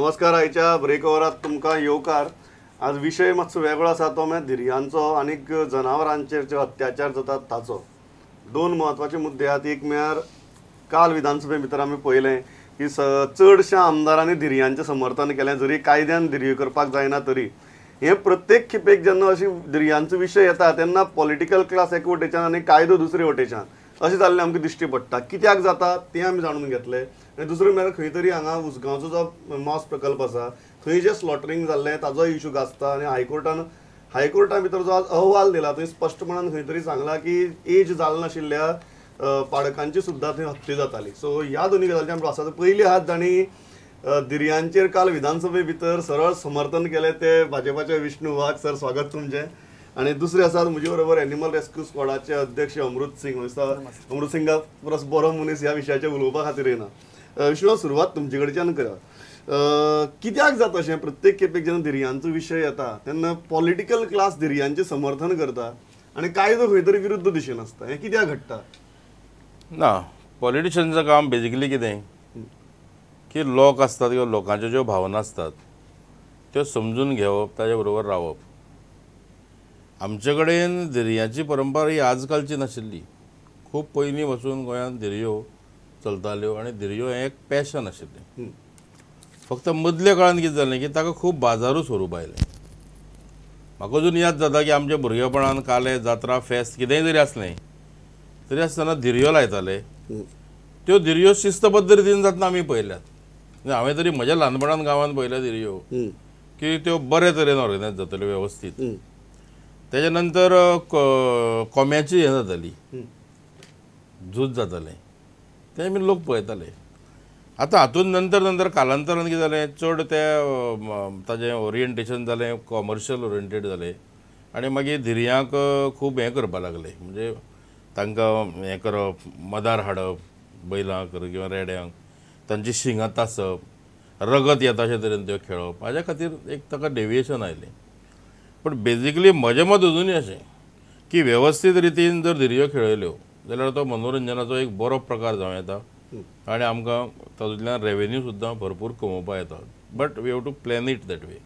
नमस्कार. आयच्या ब्रेक ओवरात तुमकां येवकार. आज विशय मातसो वेगळो आसा तो म्हळ्यार धिरयांचो आनी जनावरांचेर जे अत्याचार जातात ताचो. दोन म्हत्वाचे मुद्दे आहात. एक म्हळ्यार काल विधानसभे भितर आमी पळयलें की चडशा आमदारांनी धिरयांचें समर्थन केलें, जरी कायद्यान धिरयो करपाक जायना तरी. हे प्रत्येक खेपेक जेन्ना अशी धिरयांचो विशय येता तेन्ना पॉलिटिकल क्लास एक वटेच्यान आनी कायदो दुसरे वटेच्यान अशें जाल्लें आमकां दिश्टी पडटा. कित्याक जाता तें आमी जाणून घेतलें. आनी दुसरें म्हळ्यार खंय तरी हांगा उसगांवचो जो मॉस प्रकल्प आसा थंय जें स्लॉटरिंग जाल्लें ताजो इशू गाजता आनी हायकोर्टा भितर जो आज अहवाल दिला थंय स्पश्टपणान खंय तरी सांगला की एज जाल नाशिल्ल्या पाडकांची सुद्दां थंय हत्या जाताली. सो ह्या दोनी गजालींचे आमी आसा. पयली हात जाणी धिरयांचेर काल विधानसभे भितर सरळ समर्थन केलें ते भाजपाचे विष्णू वाघ सर, स्वागत तुमचें. आणि दुसरे आसात म्हजे बरोबर एनिमल रेस्क्यू स्क्वॉडाचे अध्यक्ष अमृत सिंग. अमृत सिंगा परस बरो मनीस ह्या विशयाचेर उलोवपा खातीर येना. विष्णू, सुरवात तुमचे कडच्यान करा. कित्याक जाता अशें प्रत्येक खेपेक जेन्ना धिरयांचो विशय येता तेन्ना पॉलिटिकल क्लास धिरयांचें समर्थन करता आनी कायदो खंय तरी विरुद्ध दिशेन आसता. हें कित्याक घडटा? ना, पॉलिटिशियनचं काम बेजिकली कितें की लोक असतात किंवा लोकांच्यो ज्यो भावना असतात त्यो समजून घेवप, ताजे बरोबर रावप. आमचे कडेन धिरयांची परंपरा ही आजकालची नाशिल्ली. खूब पयलीं पासून गोंयांत धिरयो चलताल्यो आनी धिरयो हें एक पॅशन आशिल्लें. फक्त मदल्या काळांत कितें जालें की ताका खूब बाजारू स्वरूप आयलें. म्हाका अजून याद जाता की आमच्या भुरगेपणांत काले, जात्रा, फेस्त कितेंय जरी आसलें तरी आसतना धिरयो लायताले. त्यो धिरयो शिस्तबद्ध रितीन जातना आमी पळयल्यात. हांवें तरी म्हज्या ल्हानपणांत गांवांत पळयल्या धिरयो की त्यो बरे तरेन ऑर्गनायज जाताल्यो वेवस्थीत. तेच्या नंतर कोंब्याची हें जाताली, झूज जातालें, तें आमी लोक पळयताले. आतां हातूंत नंतर कालांतरान कितें जालें, चड तें ताजें ओरिएंटेशन जालें, कॉमर्शियल ओरिएंटेड जालें आनी मागीर धिरयांक खूब हें करपाक लागले. म्हणजे तांकां हें करप, मदार हाडप बैलांक किंवा रेड्यांक, तांची शिंगां तासप, रगत येता अशे तरेन त्यो खेळप. हाज्या खातीर एक ताका डेविएशन आयलें. पण बेजिकली म्हजें मत अजुनूय अशें की वेवस्थीत रितीन जर धिरयो खेळयल्यो जाल्यार तो मनोरंजनाचो एक बरो प्रकार जावं येता आनी आमकां तातूंतल्यान रेवेन्यू सुद्दां भरपूर कमोवपा येता. But we have to plan it that way.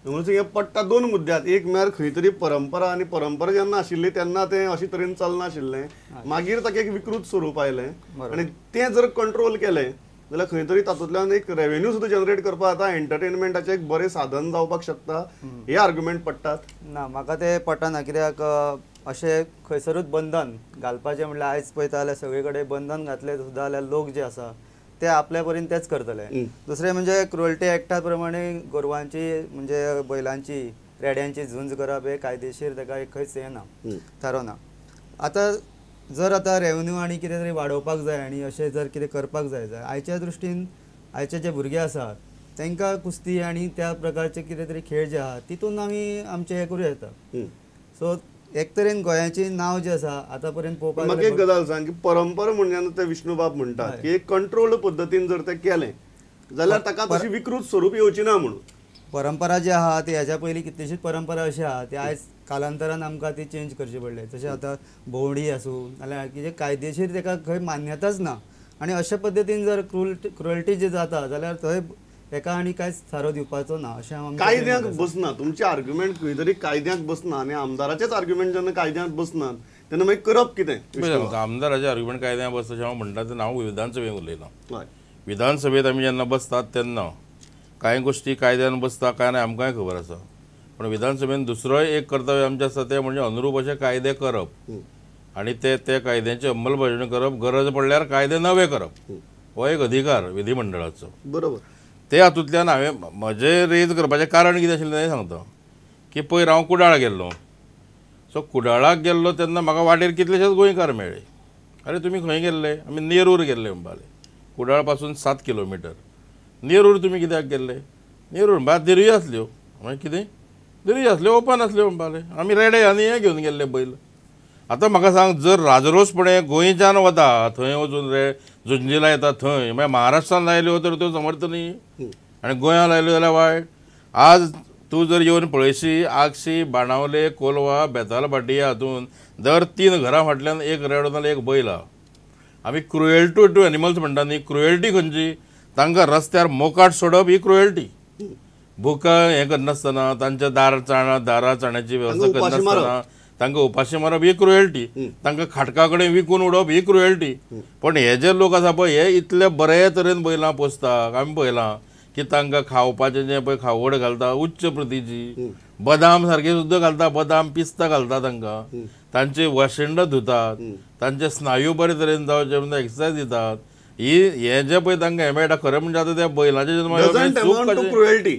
म्हणून हे पडटा दोन मुद्द्यात. एक म्हळ्यार खंय तरी परंपरा, आनी परंपरा जेन्ना आशिल्ली तेन्ना तें अशे तरेन चलनाशिल्लें. मागीर ताका एक विकृत स्वरूप आयलें आनी तें जर कंट्रोल केलें जाल्यार खंय तरी तातूंतल्यान एक रेवेन्यू सुद्दां जनरेट करपाक जाता, एंटरटेनमेंटाचें एक बरें साधन जावपाक शकता. हे आर्ग्युमेंट पडटात. ना, म्हाका तें पटना. कित्याक अशें खंयसरूच बंधन घालपाचें म्हणल्यार आयज पळयता जाल्यार सगळे कडेन बंधन घातलें सुद्दां जाल्यार लोक जे आसा ते आपल्या परीन तेच करतले. दुसरें म्हणजे क्रुएल्टी एक्टा प्रमाणे गोरवांची म्हणजे बैलांची, रेड्यांची झुंज करप हे कायदेशीर ताका एक खंयच हें ना, थारोना. आतां जर आतां रेवन्यू आनी कितें तरी वाडोवपाक जाय आनी अशें जर कितें करपाक जाय आयच्या दृश्टीन आयचे जे भुरगे आसात तांकां कुस्ती आनी त्या प्रकारचे कितें तरी खेळ जे आहा तितून आमी आमचें हें करूं येता. सो एक तरेन गोंयाचें नांव जें आसा आतां पर्यंत पळोवपाक म्हाका एक गजाल सांग की परंपरा म्हणजे ते विष्णुबाब म्हणटात की एक कंट्रोल्ड पद्दतीन जर तें केलें जाल्यार ताका तशी विकृत स्वरूप येवची ना म्हणून. परंपरा जी आहा ती हेच्या पयलीं कितलीशीच परंपरा अशी आहा ती आयज कालांतरान आमकां ती चेंज करची पडले. जशें आतां भोंवडी आसूं नाल्यार कितें कायदेशीर ताका खंय मान्यताच ना आनी अशे पद्दतीन जर क्रुएल्टी जी जाता जाल्यार थंय एका आनी कांयच थारो दिवपाचो ना अशें हांव. कायद्याक बसना तुमचे आर्ग्युमेंट खंय तरी कायद्याक बसना आनी आमदाराचेच आर्ग्युमेंट जेन्ना कायद्याक बसनात तेन्ना मागीर करप कितें? आमदाराचे आर्ग्युमेंट कायद्याक बसता अशें हांव म्हणटा तेन्ना हांव विधानसभेक उलयलां. विधानसभेत आमी जेन्ना बसतात तेन्ना कांय गोश्टी कायद्यान बसता काय ना आमकांय खबर आसा. पण विधानसभेन दुसरोय एक कर्तव्य आमचें आसा तें म्हणजे अनुरूप अशे कायदे करप आनी ते कायद्याची अंमलबजावणी करप, गरज पडल्यार कायदे नवे करप. हो एक अधिकार विधिमंडळाचो. बरोबर. ते हातूंतल्यान हांवें म्हजें रेज करपाचें कारण कितें आशिल्लें तें सांगता की पयर हांव कुडाळ गेल्लो. सो कुडाळाक गेल्लो तेन्ना म्हाका वाटेर कितलेशेच गोंयकार मेळ्ळे. अरे तुमी खंय गेल्ले? आमी नेरूर गेल्ले म्हणपाले. कुडाळ पासून 7 किलोमिटर. नेरूर तुमी कित्याक गेल्ले? नेरूर म्हणल्यार धिरयो आसल्यो. मागीर कितें? धिरयो आसल्यो, ओपन आसल्यो म्हणपाले. आमी रेडे आनी हे घेवन गेल्ले बैल. आतां म्हाका सांग, जर राजरोसपणे गोंयच्यान वता थंय वचून झुंजी लायता थंय मागीर महाराष्ट्रान लायल्यो तर त्यो समर्थ न्ही आनी गोंयांत लायल्यो जाल्यार वायट. आज तूं जर येवन पळयशी आगशी, बाणावले, कोलवा, बेतालबाटी ह्या हातून दर 3 घरां फाटल्यान एक रेडो नाल्यार एक बैल आहा. आमी क्रुएल्टी टू एनिमल्स म्हणटा न्ही, क्रुएल्टी खंयची? तांकां रस्त्यार मोकाट सोडप ही क्रुएल्टी. भुका हें करनासतना तांच्या दारा चण्याची वेवस्था करनासतना तांकां उपाशी मारप ही क्रुएल्टी. तांकां खाटका कडेन विकून उडोवप ही क्रुएल्टी. पण हे जे लोक आसा पळय हे इतले बरे तरेन बैलां पोसतात. आमी पळयलां की तांकां खावपाचें जें पळय खावड घालता उच्च प्रतीची, बदाम सारके सुद्दां घालता, बदाम पिस्ता घालता तांकां, तांचे वशिंड धुतात, तांचे स्नायू बरे तरेन जावचे म्हणून एक्सरसायज दितात. हे जे पळय तांकां हे मेळटा खरें म्हणजे आतां त्या बैलांचे क्रुएल्टी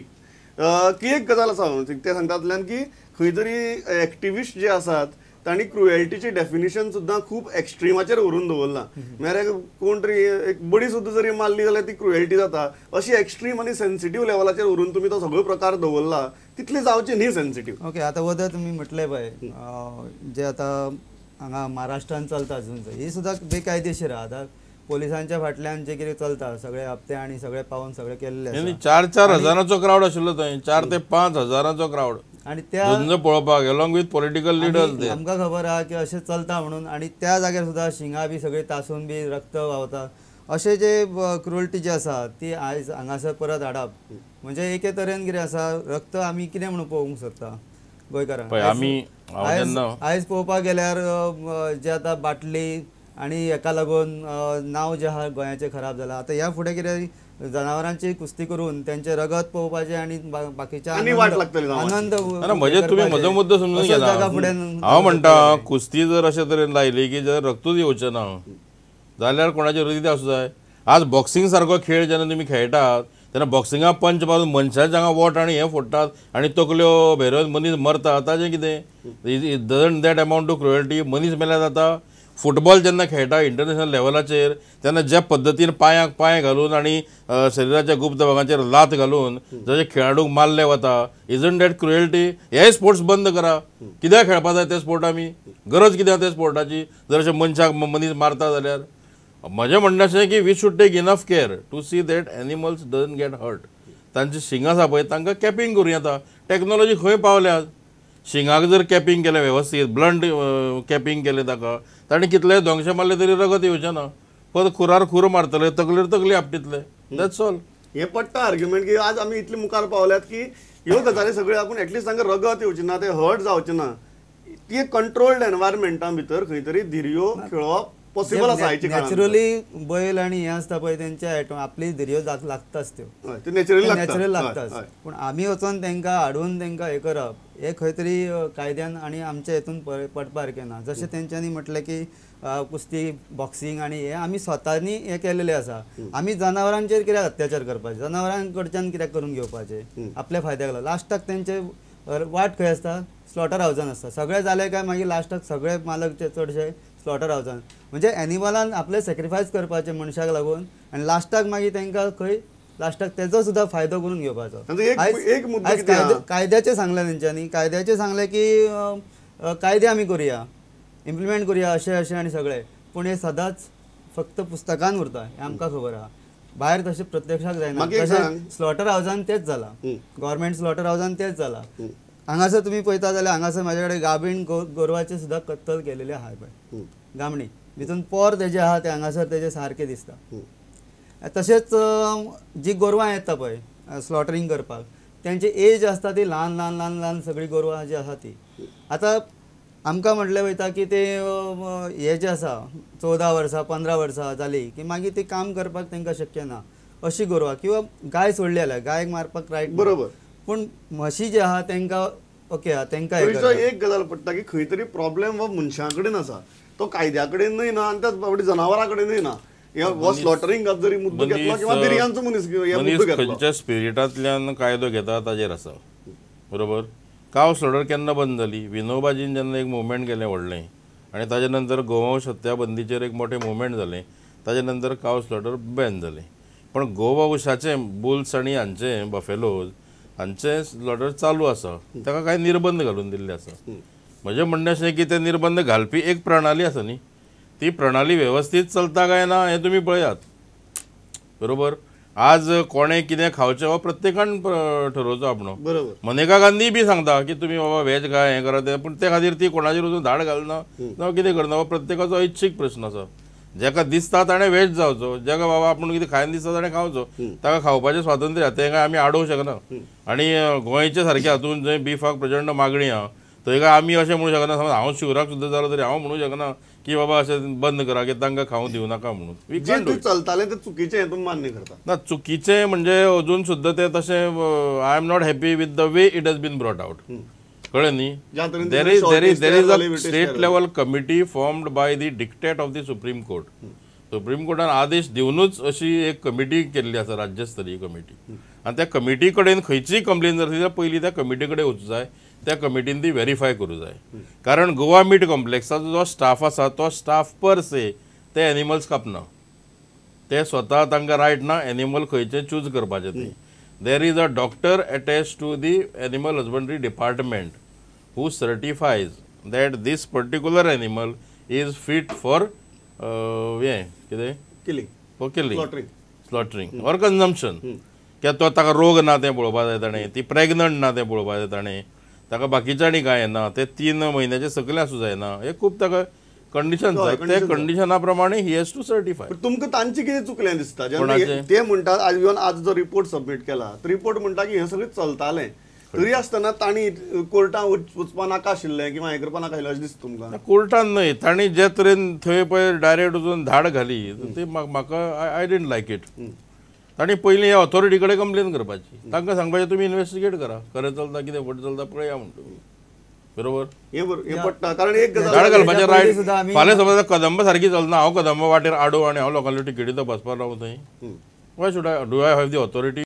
की एक गजाल आसा ते सांगतातल्यान की खंय तरी एक्टिविस्ट जे आसात तांणी क्रुएल्टीची डेफिनेशन सुद्दां खूब एक्स्ट्रीमाचेर व्हरून दवरला. म्हळ्यार कोण तरी एक बडी सुद्दां जरी मारली जाल्यार ती क्रुएल्टी जाता. अशी एक्स्ट्रीम आनी सेन्सिटीव लेवलाचेर व्हरून तुमी तो सगळो प्रकार दवरला, तितली जावची न्ही सेन्सिटीव. ओके, आता वदा तुमी म्हटले पळय जे आता हांगा महाराष्ट्रान चलता अजून ही सुद्दां बेकायदेशीर आहा. आतां पोलिसांच्या फाटल्यान जे कितें चलता सगळे हप्ते आनी सगळे पावन सगळे केल्ले आसा. 4-4 हजारांचो क्रावड आशिल्लो थंय, 4 ते 5 हजारांचो क्रावड आणि त्या पळोवपाक एलॉंग विथ पॉलिटिकल लिडर्स. आमकां खबर आहा की अशें चलता म्हणून, आणि त्या जाग्यार सुद्दां शिंगा बी सगळी तासून बी रक्त व्हांवता. अशें जे क्रुएल्टी जी आसा ती आयज हांगासर परत हाडप म्हणजे एके तरेन कितें आसा, रक्त आमी कितें म्हणून पळोवंक सोदता गोंयकारांक. आयज पळोवपाक गेल्यार जे आतां बाटली आणि हेका लागून नांव जें आहा गोंयाचें खराब जालां. आतां ह्या फुडें कितें जनावरांची कुस्ती करून तेंचे रगत पळोवपाचें आणि बाकीच्या आनंद म्हणजे तुमी म्हजो मुद्दो समजून घेना. हांव म्हणटा कुस्ती जर अशे तरेन लायली की जर रक्तूच येवचें ना जाल्यार कोणाचेर रगत आसूं जाय. आज बॉक्सिंग सारको खेळ जेन्ना तुमी खेळटात तेन्ना बॉक्सिंगाक पंच मारून मनशाचे हांगा वोट आनी हे फोडटात आनी तकल्यो भेरोवन मनीस मरता. ताजें कितें doesn't that amount to cruelty. मनीस मेल्यार जाता. फुटबॉल जेन्ना खेळटा इंटरनॅशनल लेवलाचेर तेन्ना ज्या पद्दतीन पांयाक पांय घालून आनी शरिराच्या गुप्त भागांचेर लात घालून जशे खेळाडूक मारले वता, इजंट दॅट क्रुएल्टी. हे स्पोर्ट्स बंद करा. कित्याक खेळपा जाय ते स्पोर्ट आमी? गरज कित्याक त्या स्पोर्टाची जर अशें मनशाक मनीस मारता जाल्यार? म्हजें म्हणणें अशें की we should take enough care to see that animals doesn't get hurt. तांची शिंगां आसा पळय तांकां कॅपिंग करूं येता. टॅक्नॉलॉजी खंय पावल्या. शिंगाक जर कॅपिंग केलें वेवस्थीत, ब्लंट कॅपिंग केलें ताका, ताणें कितलेय दोंगशे मारले तरी रगत येवचें ना. परत खुरार खूर मारतले, तकलेर तकली आपटितले. That's all. हे पडटा आर्ग्युमेंट की आज आमी इतले मुखार पावल्यात की ह्यो गजाली सगळ्यो आपूण एटलीस्ट तांकां रगत येवची ना, ते हर्ट जावचें ना. ती एक कंट्रोल्ड एनवायरमेंटा भितर खंय तरी धिरयो खेळप पॉसिबल आसा. नॅचरली बैल आणि हे आसता पळय तेंच्या आपली धिरयो लागताच त्यो नॅचरल लागताच. पूण आमी वचोन तेंकां हाडून तेंकां हे करप हे खंय तरी कायद्यान आणि आमच्या हेतून पडपा सारकें ना. जशें तेंच्यांनी म्हटलें की कुस्ती बॉक्सिंग आणि हे आमी स्वतांनी हे केलेले आसा. आमी जनावरांचेर कित्याक अत्याचार करपाचे? जनावरांकडच्यान कित्याक करून घेवपाचे आपल्या फायद्याक लागून? लास्टाक तेंचे वाट खंय आसता? स्लॉटर हावजान आसता. सगळे जाले काय मागीर लास्टाक सगळे मालक चडशे स्लॉटर हावजान. म्हणजे एनिमलान आपले सॅक्रिफायस करपाचे मनशाक लागून आणि लास्टाक मागीर तेंकां खंय लास्टाक तेजो सुद्दां फायदो करून घेवपाचो. कायद्याचें सांगलें तेंच्यांनी. कायद्याचें सांगलें की कायदे आमी करुया, इम्प्लिमेंट करुया अशें आनी सगळें. पूण हे सदांच फक्त पुस्तकान उरता हें आमकां खबर आहा. भायर तशें प्रत्यक्षाक जायना. तशें स्लॉटर हावजान तेच जाला. गव्हर्मेंट स्लॉटर हावजान तेच जाला. हांगासर तुमी पळयता जाल्यार हांगासर म्हाजे कडेन गाभीण गोरवाचे सुद्दां कत्तल केलेले आहा पळय गामणी. भितून पोर तेजे आहा ते हांगासर तेजे सारके दिसता. तशेंच जी गोरवां येता पळय स्लॉटरींग करपाक तेंची एज आसता ती ल्हान ल्हान ल्हान ल्हान सगळीं गोरवां जी आसा ती. आतां आमकां म्हटलें वयता की ते हे जे आसा 14 वर्सां 15 वर्सां जाली की मागीर ती काम करपाक तेंकां शक्य ना. अशी गोरवां किंवा गाय सोडली जाल्यार गायक मारपाक रायट बरोबर. पूण म्हशी जे आहा तेंकां ओके आहा तेंकां एक गजाल पडटा की खंय तरी प्रॉब्लेम हो मनशां कडेन आसा, तो कायद्या कडेनूय ना आनी त्याच जनावरां कडेनूय ना. स्लॉटरिंगात जरी मुद्दो घेतलो किंवा धिरयांचो मनीस खंयच्या स्पिरिटांतल्यान कायदो घेता ताजेर आसा. बरोबर. काव स्लॉटर केन्ना बंद जाली? विनोबाजीन जेन्ना एक मुवमेंट केलें व्हडलें आनी ताजे नंतर गोवंश हत्याबंदीचेर एक मोठें मुवमेंट जालें. ताजे नंतर काव स्लॉटर बॅन जालें. पण गोवंशाचें बुल्स आनी हांचें बफेलोज हांचें स्लॉटर चालू आसा. ताका कांय निर्बंध घालून दिल्ले आसा. म्हजें म्हणणें अशें की ते निर्बंध घालपी एक प्रणाली आसा न्ही, ती प्रणाली वेवस्थीत चलता काय ना हें तुमी पळयात. बरोबर. आज कोणें कितें खावचें हो प्रत्येकान ठरोवचो आपणो. बरोबर. मनेका गांधी बी सांगता की तुमी बाबा व्हेज खाय हें करा तें. पूण ते खातीर ती कोणाचेर वचून धाड घालना जावं कितें करना हो प्रत्येकाचो ऐच्छीक प्रश्न आसा. जेका दिसता ताणें वेज जावचो, जेका बाबा आपूण कितें खायन दिसता ताणें खावचो, ताका खावपाचें स्वातंत्र्य आसा, तें काय आमी आडोवंक शकना. आनी गोंयचे सारके हातून जंय बिफाक प्रचंड मागणी आहा थंय काय आमी अशें म्हणूं शकना. समज हांव शिवराक सुद्दां जालो तरी हांव म्हणूं शकना की बाबा अशें बंद करा की तांकां खावंक दिवं नाका म्हणून. वी जे कांट डू तूं इट. चलतालें तें चुकीचें हें तुमी मान्य करता. ना चुकीचें म्हणजे अजून सुद्दां तें तशें I am not happy with the way it has been brought out. कळ्ळें न्ही. ज्या तरेन देर तुम्ही इज shortlist केलं, अ British स्टेट केलं. Level committee formed by the dictate of the supreme court. Supreme कोर्टान आदेश दिवनूच अशी एक कमिटी केल्ली आसा, राज्यस्तरीय कमिटी. आनी त्या कमिटी कडेन खंयचीय कंप्लेन जर जाल्यार पयलीं त्या कमिटी कडेन वचूं जाय, त्या कमिटीन ती व्हेरीफाय करूं जाय. कारण गोवा मीट कॉम्प्लेक्साचो जो स्टाफ आसा तो स्टाफ पर से ते एनिमल्स कापना. ते स्वता तांकां रायट ना एनिमल खंयचे चूज करपाचें ते. There is a doctor attach to the animal husbandry department who certifies that this particular animal is fit for हें कितें killing for killing, Slaughtering. Slaughtering or consumption. कित्याक तो ताका रोग ना तें पळोवपा जाय ताणें, ती प्रेग्नंट ना तें पळोवपा जाय ताणें, ताका बाकीचें आनी कांय ना, ते 3 म्हयन्याचे सकयल आसूं जायना. हे खूब ताका कंडिशन्स हय, आसात. ते conditions कंडिशना प्रमाणे ही हॅज टू सर्टिफाय. पण तुमकां तांचें कितें चुकलें दिसता जेन्ना कोणाचें? ते म्हणटात आज इवन आज जो रिपोर्ट सबमीट केला तो रिपोर्ट म्हणटा की हें सगळें चलतालें तरी आसतना तांणी कोर्टां वचपा नाका आशिल्लें किंवा हें करपा नाका आशिल्लें अशें दिसता तुमकां. कोर्टान न्हय, तांणी जे तरेन थंय पळय डायरेक्ट वचून धाड घाली ती म्हाका आय डिडंट लायक इट. तांणी पयलीं ह्या ऑथॉरिटी कडेन कंप्लेन करपाची, तांकां सांगपाचें तुमी इन्वेस्टिगेट करा, खरें चलता कितें फट चलता पळया म्हण तुमी. बरोबर. हें पडटा कारण एक धाड गजाल घालपाचें पयलीं रायट. सुद्दां आमी- फाल्यां समज कदंबा सारकी चलना, हांव कदंबा वाटेर आडो आनी हांव लोकांच्यो टिकेटी तपासपाक रावूं थंय. Y should I do I have the authority